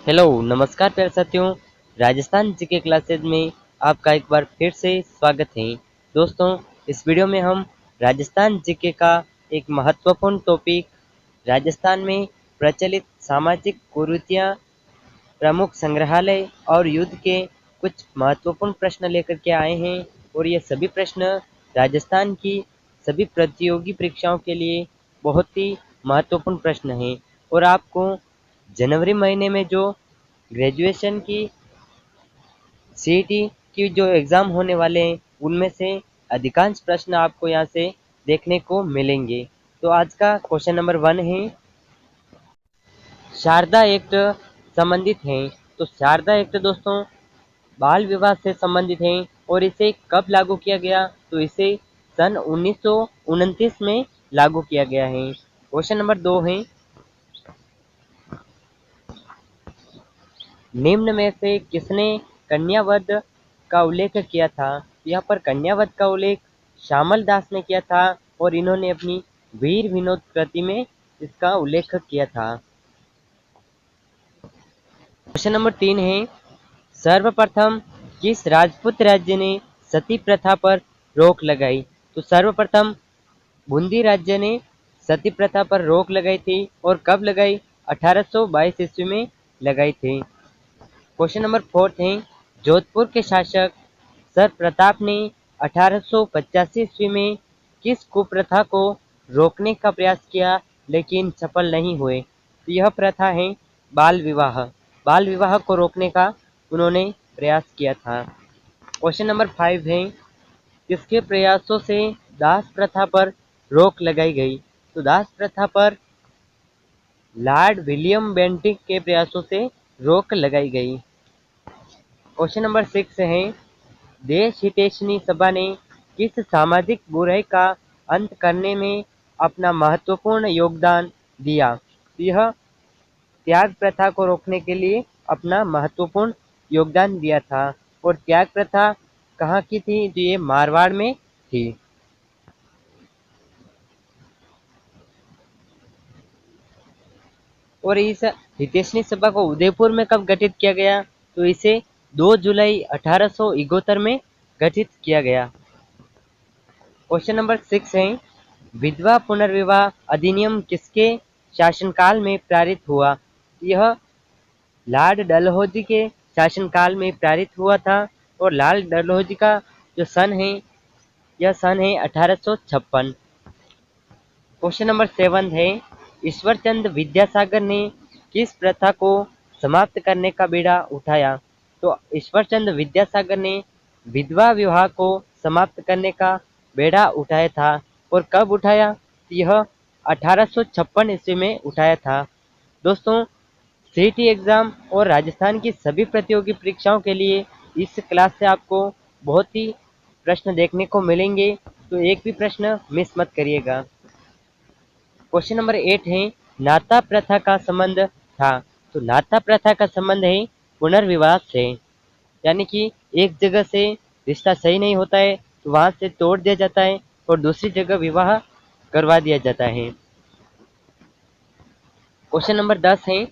Hello नमस्कार प्यारे साथियों। राजस्थान जीके क्लासेज में आपका एक बार फिर से स्वागत है। दोस्तों, इस वीडियो में हम राजस्थान जीके का एक महत्वपूर्ण टॉपिक राजस्थान में प्रचलित सामाजिक कुरीतियां, प्रमुख संग्रहालय और युद्ध के कुछ महत्वपूर्ण प्रश्न लेकर के आए हैं। और ये सभी प्रश्न राजस्थान की सभी प्रतियोगी परीक्षाओं के लिए बहुत ही महत्वपूर्ण प्रश्न हैं। और आपको जनवरी महीने में जो ग्रेजुएशन की सीईटी की जो एग्ज़ाम होने वाले हैं उनमें से अधिकांश प्रश्न आपको यहाँ से देखने को मिलेंगे। तो आज का क्वेश्चन नंबर 1 है, शारदा एक्ट संबंधित है। तो शारदा एक्ट दोस्तों बाल विवाह से संबंधित है और इसे कब लागू किया गया? तो इसे सन 1929 में लागू किया गया है। क्वेश्चन नंबर 2 है, निम्न में से किसने कन्यावध का उल्लेख किया था? यहाँ पर कन्यावध का उल्लेख श्यामल दास ने किया था और इन्होंने अपनी वीर विनोद कृति में इसका उल्लेख किया था। क्वेश्चन नंबर 3 है, सर्वप्रथम किस राजपूत राज्य ने सती प्रथा पर रोक लगाई? तो सर्वप्रथम बूंदी राज्य ने सती प्रथा पर रोक लगाई थी और कब लगाई? 1822 ईस्वी में लगाई थी। क्वेश्चन नंबर 4 है, जोधपुर के शासक सर प्रताप ने 1885 ईस्वी में किस कुप्रथा को रोकने का प्रयास किया लेकिन सफल नहीं हुए? तो यह प्रथा है बाल विवाह। बाल विवाह को रोकने का उन्होंने प्रयास किया था। क्वेश्चन नंबर 5 है, किसके प्रयासों से दास प्रथा पर रोक लगाई गई? तो दास प्रथा पर लॉर्ड विलियम बेंटिक के प्रयासों से रोक लगाई गई। क्वेश्चन नंबर 6 है, देश हितैषणी सभा ने किस सामाजिक बुराई का अंत करने में अपना महत्वपूर्ण योगदान दिया? यह त्याग प्रथा को रोकने के लिए अपना महत्वपूर्ण योगदान दिया था। और त्याग प्रथा कहाँ की थी? तो ये मारवाड़ में थी। और इस हितैषणी सभा को उदयपुर में कब गठित किया गया? तो इसे 2 जुलाई 1871 में गठित किया गया। क्वेश्चन नंबर 6 है, विधवा पुनर्विवाह अधिनियम किसके शासनकाल में पारित हुआ? यह लॉर्ड डलहौजी के शासनकाल में पारित हुआ था। और लॉर्ड डलहौजी का जो सन है, यह सन है 1856। क्वेश्चन नंबर 7 है, ईश्वरचंद विद्यासागर ने किस प्रथा को समाप्त करने का बीड़ा उठाया? तो ईश्वरचंद विद्यासागर ने विधवा विवाह को समाप्त करने का बेड़ा उठाया था। और कब उठाया? यह 1856 ईस्वी में उठाया था। दोस्तों, सीईटी एग्ज़ाम और राजस्थान की सभी प्रतियोगी परीक्षाओं के लिए इस क्लास से आपको बहुत ही प्रश्न देखने को मिलेंगे, तो एक भी प्रश्न मिस मत करिएगा। क्वेश्चन नंबर 8 है, नाता प्रथा का संबंध था। तो नाता प्रथा का संबंध है पुनर्विवाह से। यानी कि एक जगह से रिश्ता सही नहीं होता है तो वहां से तोड़ दिया जाता है और दूसरी जगह विवाह करवा दिया जाता है। क्वेश्चन नंबर 10 है,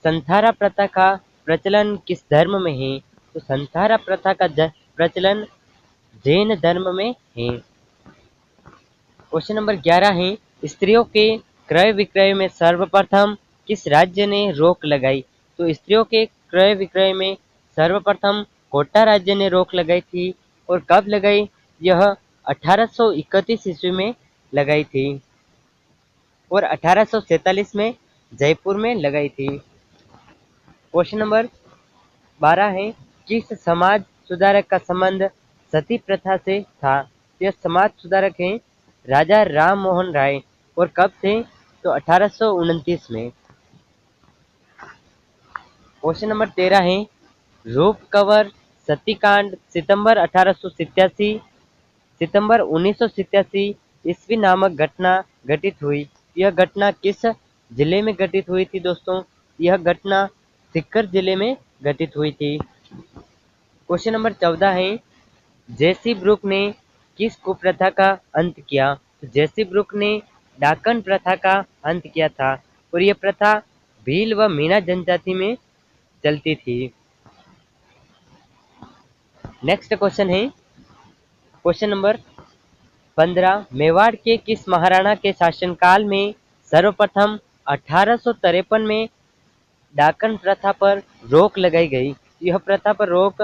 संथारा प्रथा का प्रचलन किस धर्म में है? तो संथारा प्रथा का प्रचलन जैन धर्म में है। क्वेश्चन नंबर 11 है, स्त्रियों के क्रय विक्रय में सर्वप्रथम किस राज्य ने रोक लगाई? तो स्त्रियों के क्रय विक्रय में सर्वप्रथम कोटा राज्य ने रोक लगाई थी। और कब लगाई? यह 1831 ईस्वी में लगाई थी और 1847 में जयपुर में लगाई थी। क्वेश्चन नंबर 12 है, किस समाज सुधारक का संबंध सती प्रथा से था? यह समाज सुधारक हैं राजा राम मोहन राय। और कब थे? तो 1829 में। क्वेश्चन नंबर 13 है, रूप कंवर सतीकांड सितंबर 1987 ईस्वी नामक घटना घटित हुई। यह घटना किस जिले में घटित हुई थी दोस्तों? यह घटना सीकर जिले में घटित हुई थी। क्वेश्चन नंबर 14 है, जेसी ब्रुक ने किस कुप्रथा का अंत किया? तो जेसी ब्रुक ने डाकन प्रथा का अंत किया था। और यह प्रथा भील व मीणा जनजाति में चलती थी। नेक्स्ट क्वेश्चन है क्वेश्चन नंबर 15। मेवाड़ के किस महाराणा के शासनकाल में सर्वप्रथम 1853 में डाकन प्रथा पर रोक लगाई गई? यह प्रथा पर रोक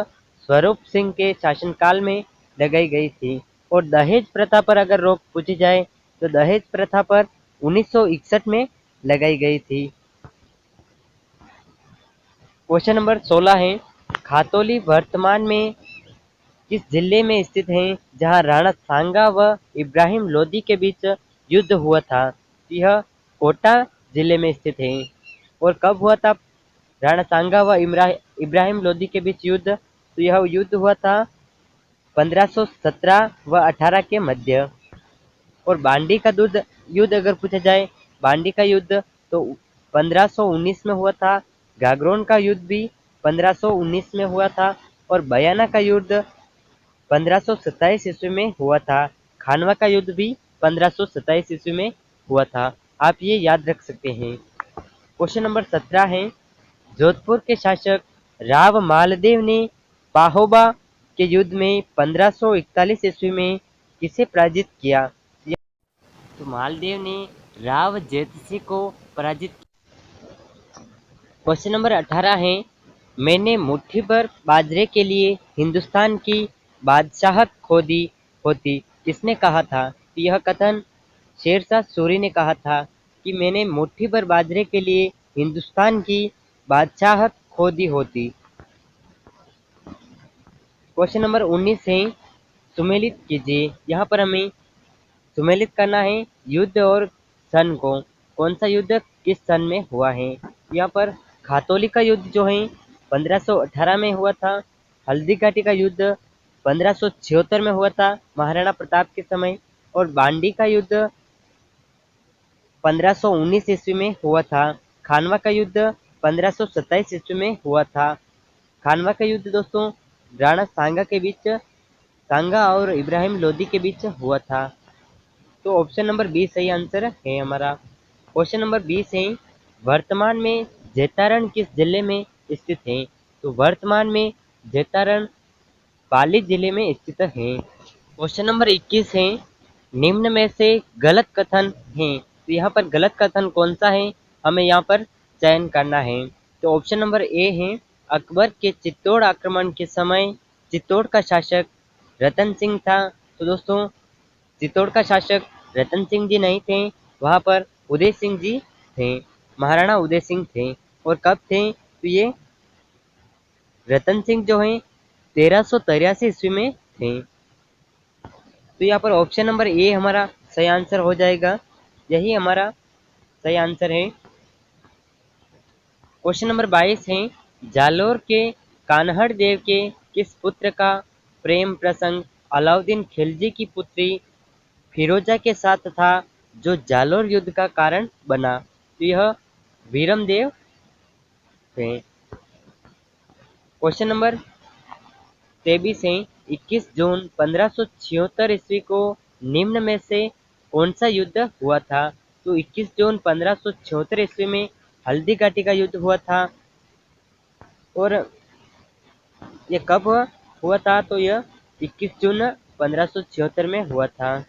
स्वरूप सिंह के शासनकाल में लगाई गई थी। और दहेज प्रथा पर अगर रोक पूछी जाए तो दहेज प्रथा पर 1961 में लगाई गई थी। क्वेश्चन नंबर 16 है खातौली वर्तमान में किस जिले में स्थित है जहां राणा सांगा व इब्राहिम लोदी के बीच युद्ध हुआ था? यह कोटा जिले में स्थित है। और कब हुआ था राणा सांगा व इब्राहिम लोदी के बीच युद्ध? तो यह युद्ध हुआ था 1517 व 18 के मध्य। और बांडी का युद्ध अगर पूछा जाए, बांडी का युद्ध तो 1519 में हुआ था। गागरोन का युद्ध भी 1519 में हुआ था। और बयाना का युद्ध 1527 ईस्वी में हुआ था। खानवा का युद्ध भी 1527 ईस्वी में हुआ था। आप ये याद रख सकते हैं। क्वेश्चन नंबर 17 है जोधपुर के शासक राव मालदेव ने पाहोबा के युद्ध में 1541 ईस्वी में किसे पराजित किया? तो मालदेव ने राव जेतसिंह को पराजित किया। क्वेश्चन नंबर 18 है मैंने मुट्ठी भर बाजरे के लिए हिंदुस्तान की बादशाहत खो दी होती किसने कहा था? तो यह कथन शेरशाह सूरी ने कहा था कि मैंने मुट्ठी भर बाजरे के लिए हिंदुस्तान की बादशाहत खो दी होती। क्वेश्चन नंबर 19 है सुमेलित कीजिए। यहाँ पर हमें सुमेलित करना है युद्ध और सन को। कौन सा युद्ध किस सन में हुआ है? यहाँ पर खातौली का युद्ध जो है 1518 में हुआ था। हल्दी घाटी का युद्ध 1576 में हुआ था महाराणा प्रताप के समय। और बांडी का युद्ध 1519 ईस्वी में हुआ था। खानवा का युद्ध 1527 ईस्वी में हुआ था। खानवा का युद्ध दोस्तों राणा सांगा और इब्राहिम लोदी के बीच हुआ था। तो ऑप्शन नंबर 20 सही आंसर है हमारा। क्वेश्चन नंबर 20 है वर्तमान में जैतारण किस जिले में स्थित है? तो वर्तमान में जैतारण पाली जिले में स्थित है। क्वेश्चन नंबर 21 है निम्न में से गलत कथन है। तो यहाँ पर गलत कथन कौन सा है हमें यहाँ पर चयन करना है। तो ऑप्शन नंबर ए है अकबर के चित्तौड़ आक्रमण के समय चित्तौड़ का शासक रतन सिंह था। तो दोस्तों चित्तौड़ का शासक रतन सिंह जी नहीं थे, वहाँ पर उदय सिंह जी थे, महाराणा उदय सिंह थे। और कब थे? तो ये रतन सिंह जो हैं 1383 ईस्वी में थे। तो यहाँ पर ऑप्शन नंबर ए हमारा सही आंसर हो जाएगा। यही हमारा सही आंसर है। क्वेश्चन नंबर 22 है जालोर के कान्हड़ देव के किस पुत्र का प्रेम प्रसंग अलाउद्दीन खिलजी की पुत्री फिरोजा के साथ था जो जालोर युद्ध का कारण बना? तो यह वीरमदेव थे। क्वेश्चन नंबर 23 है 21 जून 1576 ईस्वी को निम्न में से कौन सा युद्ध हुआ था? तो 21 जून 1576 ईस्वी में हल्दी घाटी का युद्ध हुआ था। और ये कब हुआ था? तो यह 21 जून 1576 में हुआ था।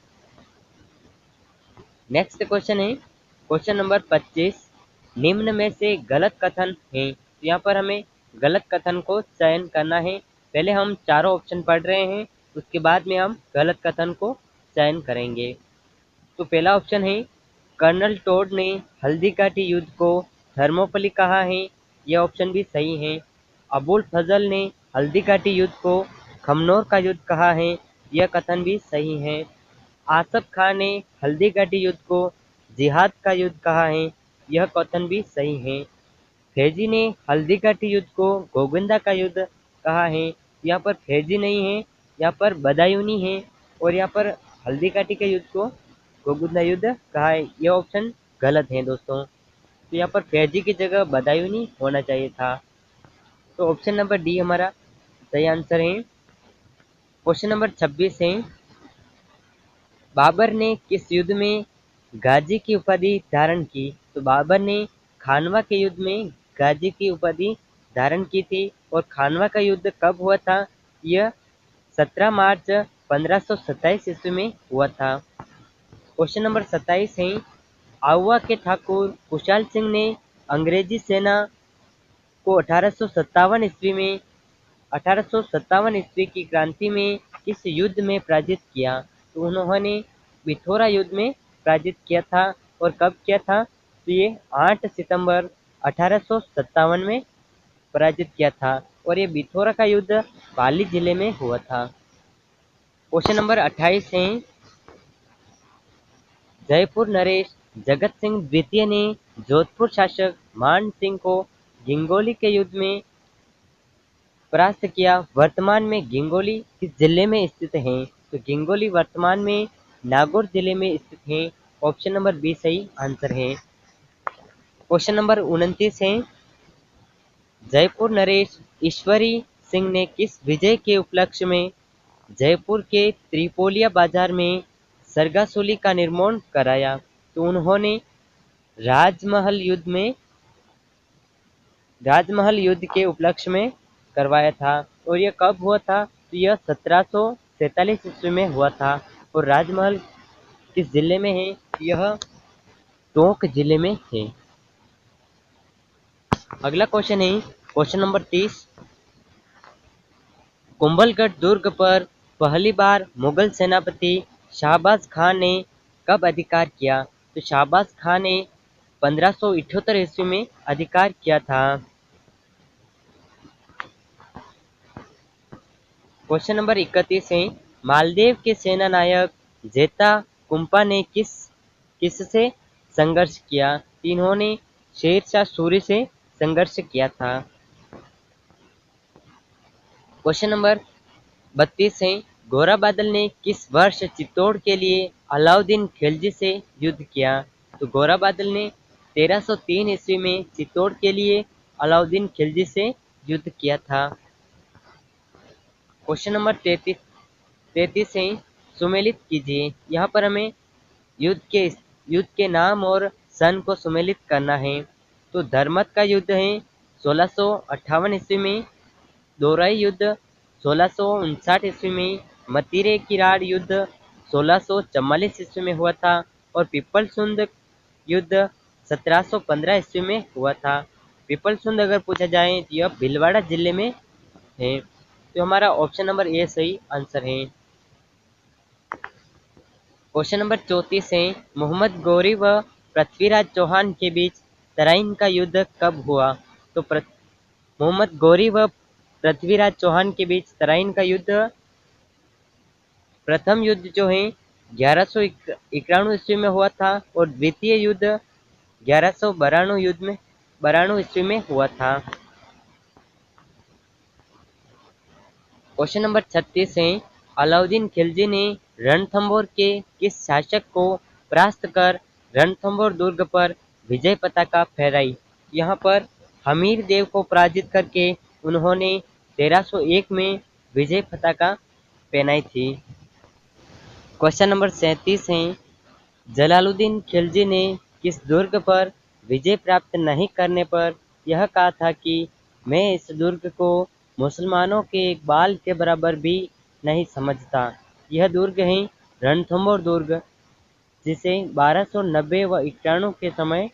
नेक्स्ट क्वेश्चन है क्वेश्चन नंबर 25 निम्न में से गलत कथन है। तो यहाँ पर हमें गलत कथन को चयन करना है। पहले हम चारों ऑप्शन पढ़ रहे हैं, उसके बाद में हम गलत कथन को चयन करेंगे। तो पहला ऑप्शन है कर्नल टोड ने हल्दी घाटी युद्ध को थर्मोपली कहा है। यह ऑप्शन भी सही है। अबुल फजल ने हल्दी घाटी युद्ध को खमनोर का युद्ध कहा है। यह कथन भी सही है। आसफ खान ने हल्दी घाटी युद्ध को जिहाद का युद्ध कहा है। यह कथन भी सही है। फैजी ने हल्दी घाटी युद्ध को गोविंदा का युद्ध कहा है। यहाँ पर फैजी नहीं है, यहाँ पर बदायूनी है। और यहाँ पर हल्दी घाटी के युद्ध को गोविंदा युद्ध कहा है। यह ऑप्शन गलत है दोस्तों। तो यहाँ पर फैजी की जगह बदायूनी होना चाहिए था। तो ऑप्शन नंबर डी हमारा सही आंसर है। क्वेश्चन नंबर 26 है बाबर ने किस युद्ध में गाजी की उपाधि धारण की? तो बाबर ने खानवा के युद्ध में गाजी की उपाधि धारण की थी और खानवा का युद्ध कब हुआ था? यह 17 मार्च 1527 ईस्वी में हुआ था। क्वेश्चन नंबर 27 है, आउवा के ठाकुर खुशहाल सिंह ने अंग्रेजी सेना को 1857 ईस्वी की क्रांति में किस युद्ध में पराजित किया? तो उन्होंने बिथोरा युद्ध में पराजित किया था। और कब किया था? तो ये 8 सितंबर 1857 में पराजित किया था और ये बिथोरा का युद्ध पाली जिले में हुआ था। क्वेश्चन नंबर 28 है, जयपुर नरेश जगत सिंह द्वितीय ने जोधपुर शासक मान सिंह को गिंगोली के युद्ध में परास्त किया। वर्तमान में गिंगोली किस जिले में स्थित है? तो गिंगोली वर्तमान में नागौर जिले में स्थित है। ऑप्शन नंबर बी सही आंसर है। क्वेश्चन नंबर 29 है, जयपुर नरेश ईश्वरी सिंह ने किस विजय के उपलक्ष्य में जयपुर के त्रिपोलिया बाजार में सरगासुली का निर्माण कराया? तो उन्होंने राजमहल युद्ध के उपलक्ष्य में करवाया था। और यह कब हुआ था? तो यह 1747 ईस्वी में हुआ था। और राजमहल किस जिले में है? यह टोंक जिले में है। अगला क्वेश्चन है क्वेश्चन नंबर 30, कुंभलगढ़ दुर्ग पर पहली बार मुगल सेनापति शाहबाज खां ने कब अधिकार किया? तो शाहबाज खां ने 1578 ईस्वी में अधिकार किया था। क्वेश्चन नंबर 31 है, मालदेव के सेना नायक जेता कुंपा ने किससे संघर्ष किया? इन्होंने शेरशाह सूरी से संघर्ष किया था। क्वेश्चन नंबर 32 है, गोरा बादल ने किस वर्ष चित्तौड़ के लिए अलाउद्दीन खिलजी से युद्ध किया? तो गोरा बादल ने 1303 ईस्वी में चित्तौड़ के लिए अलाउद्दीन खिलजी से युद्ध किया था। क्वेश्चन नंबर 33 है, सुमेलित कीजिए। यहाँ पर हमें युद्ध के नाम और सन को सुमेलित करना है। तो धर्मत का युद्ध है 1658 ईस्वी में, दोराई युद्ध 1659 ईस्वी में, मतीरे किराड़ युद्ध 1644 ईस्वी में हुआ था और पिपलसुंद युद्ध 1715 ईस्वी में हुआ था। पिपलसुंद अगर पूछा जाए तो यह भीलवाड़ा जिले में है। तो हमारा ऑप्शन नंबर ए सही आंसर है। क्वेश्चन नंबर 34 है, मोहम्मद गौरी व पृथ्वीराज चौहान के बीच तराइन का युद्ध कब हुआ? तो मोहम्मद गौरी व पृथ्वीराज चौहान के बीच तराइन का युद्ध, प्रथम युद्ध जो है 1191 ईस्वी में हुआ था और द्वितीय युद्ध 1192 ईस्वी में हुआ था। क्वेश्चन नंबर 36 है, अलाउद्दीन खिलजी ने रणथंभौर के किस शासक को परास्त कर रणथंभौर दुर्ग पर विजय पताका फहराई? यहाँ पर हमीर देव को पराजित करके उन्होंने 1301 में विजय पताका पहनाई थी। क्वेश्चन नंबर 37 है, जलालुद्दीन खिलजी ने किस दुर्ग पर विजय प्राप्त नहीं करने पर यह कहा था कि मैं इस दुर्ग को मुसलमानों के एक बाल के बराबर भी नहीं समझता? यह दुर्ग है रणथंभौर दुर्ग, जिसे 1290 व 91 के समय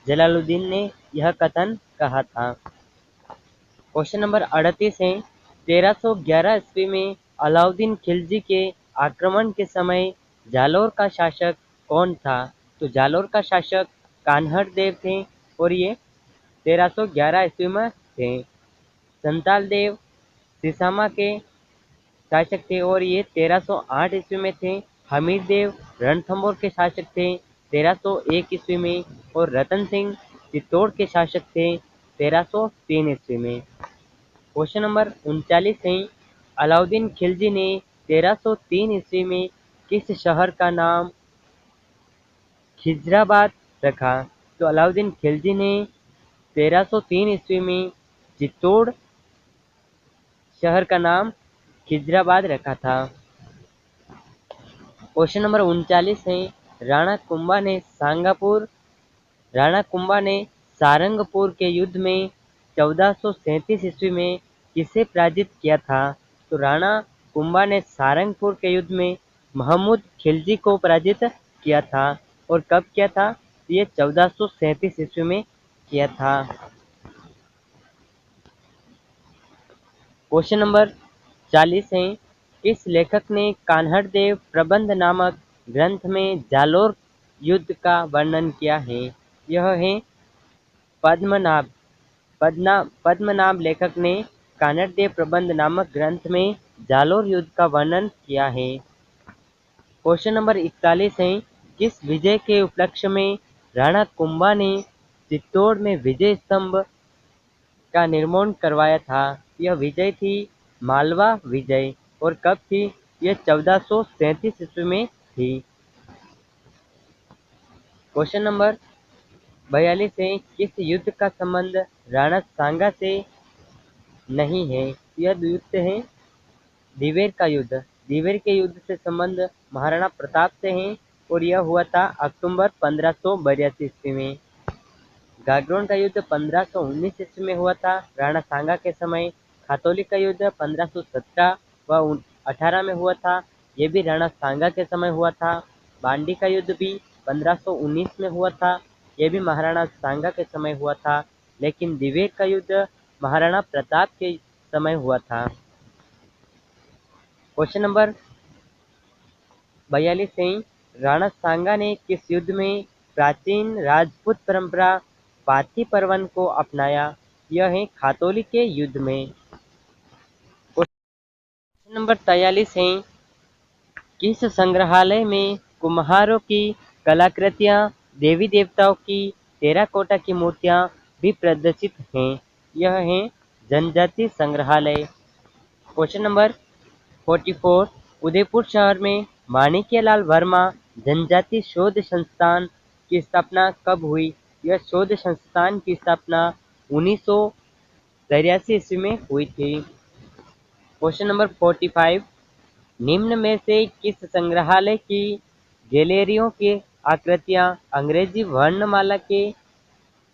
जलालुद्दीन ने यह कथन कहा था। क्वेश्चन नंबर 38 है, 1311 ईस्वी में अलाउद्दीन खिलजी के आक्रमण के समय जालौर का शासक कौन था? तो जालौर का शासक कान्हड़ देव थे और ये 1311 ईस्वी में थे। संताल देव सिसामा के शासक थे और ये 1308 ईस्वी में थे। हमीर देव रणथंभौर के शासक थे 1301 ईस्वी में और रतन सिंह चित्तौड़ के शासक थे 1303 ईस्वी में। क्वेश्चन नंबर 39 है, अलाउद्दीन खिलजी ने 1303 ईस्वी में किस शहर का नाम खिजराबाद रखा? तो अलाउद्दीन खिलजी ने 1303 ईस्वी में चित्तौड़ शहर का नाम खिजराबाद रखा था। क्वेश्चन नंबर 39 है, राणा कुंभा ने सारंगपुर के युद्ध में 1437 ईस्वी में किसे पराजित किया था? तो राणा कुंभा ने सारंगपुर के युद्ध में महमूद खिलजी को पराजित किया था। और कब किया था? ये 1437 ईस्वी में किया था। क्वेश्चन नंबर 40 है, किस लेखक ने कान्हड़ देव प्रबंध नामक ग्रंथ में जालोर युद्ध का वर्णन किया है? यह है पद्मनाभ। पद्मनाभ लेखक ने कान्हड़ देव प्रबंध नामक ग्रंथ में जालोर युद्ध का वर्णन किया है। क्वेश्चन नंबर 41 है, किस विजय के उपलक्ष्य में राणा कुंभा ने चित्तौड़ में विजय स्तंभ का निर्माण करवाया था? यह विजय थी मालवा विजय। और कब थी? यह 1437 ईस्वी में थी। क्वेश्चन नंबर 42 है, किस युद्ध का संबंध राणा सांगा से नहीं है? यह युद्ध है दिवेर का युद्ध। दिवेर के युद्ध से संबंध महाराणा प्रताप से है और यह हुआ था अक्टूबर 1582 ईस्वी में। गागरोन का युद्ध 1519 ईस्वी में हुआ था राणा सांगा के समय। खातौली का युद्ध 1517 व 18 में हुआ था, ये भी राणा सांगा के समय हुआ था। बांडी का युद्ध भी 1519 में हुआ था, ये भी महाराणा सांगा के समय हुआ था। लेकिन दिवेर का युद्ध महाराणा प्रताप के समय हुआ था। क्वेश्चन नंबर 42 है, राणा सांगा ने किस युद्ध में प्राचीन राजपूत परंपरा पाथी परवन को अपनाया? यह है खातौली के युद्ध में। क्वेश्चन नंबर 43 है, किस संग्रहालय में कुम्हारों की कलाकृतियां, देवी देवताओं की टेराकोटा की मूर्तियां भी प्रदर्शित हैं? यह है जनजाति संग्रहालय। क्वेश्चन नंबर 44, उदयपुर शहर में माणिक्यलाल वर्मा जनजाति शोध संस्थान की स्थापना कब हुई? यह शोध संस्थान की स्थापना 1983 ईस्वी में हुई थी। क्वेश्चन नंबर 45, निम्न में से किस संग्रहालय की गैलरियों की आकृतियां अंग्रेजी वर्णमाला के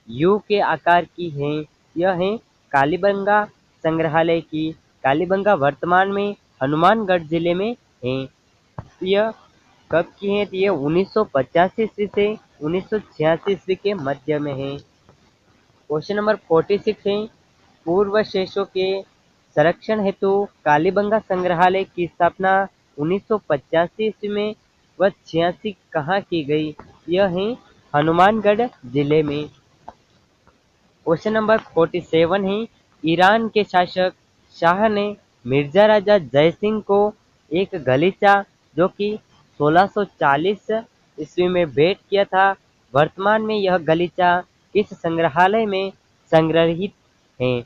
यू के आकार की हैं? यह है कालीबंगा संग्रहालय की। कालीबंगा वर्तमान में हनुमानगढ़ जिले में है। यह कब की है? ये 1985 ईस्वी से 1986 ईस्वी के मध्य में है। क्वेश्चन नंबर 46 है, पूर्व शेषों के संरक्षण हेतु कालीबंगा संग्रहालय की स्थापना 1985 ईस्वी में व 86 कहाँ की गई? यह है हनुमानगढ़ जिले में। क्वेश्चन नंबर 47 है, ईरान के शासक शाह ने मिर्जा राजा जय सिंह को एक गलीचा जो कि 1640 ईस्वी में भेंट किया था। वर्तमान में यह गलीचा किस संग्रहालय में संग्रहित है?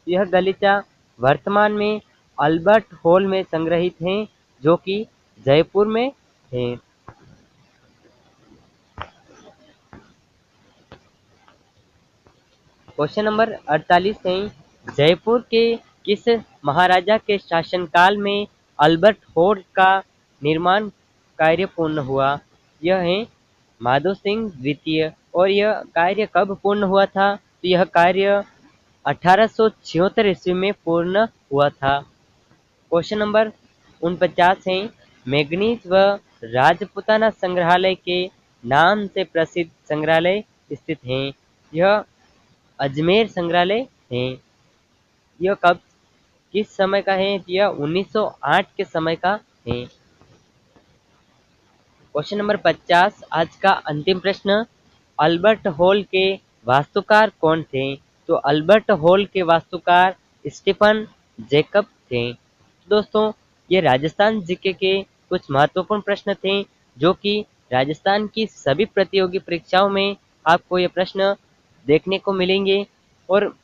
यह गलीचा वर्तमान में अल्बर्ट हॉल में संग्रहित है जो कि जयपुर में है। क्वेश्चन नंबर 48 है, जयपुर के किस महाराजा के शासनकाल में अल्बर्ट हॉल का निर्माण कार्य पूर्ण हुआ? यह है माधो सिंह द्वितीय। और यह कार्य कब पूर्ण हुआ था? तो यह कार्य 1876 ईस्वी में पूर्ण हुआ था। क्वेश्चन नंबर 49 है, मैग्नीज व राजपुताना संग्रहालय के नाम से प्रसिद्ध संग्रहालय स्थित हैं? यह अजमेर संग्रहालय है। यह कब किस समय का है? यह 1908 के समय का है। क्वेश्चन नंबर 50, आज का अंतिम प्रश्न, अल्बर्ट हॉल के वास्तुकार कौन थे? तो अल्बर्ट हॉल के वास्तुकार स्टीफन जैकब थे। दोस्तों, ये राजस्थान जीके के कुछ महत्वपूर्ण प्रश्न थे जो कि राजस्थान की सभी प्रतियोगी परीक्षाओं में आपको ये प्रश्न देखने को मिलेंगे। और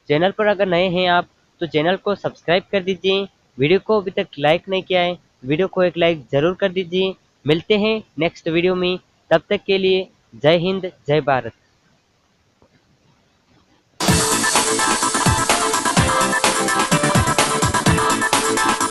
चैनल पर अगर नए हैं आप तो चैनल को सब्सक्राइब कर दीजिए। वीडियो को अभी तक लाइक नहीं किया है, वीडियो को एक लाइक जरूर कर दीजिए। मिलते हैं नेक्स्ट वीडियो में, तब तक के लिए जय हिंद जय भारत।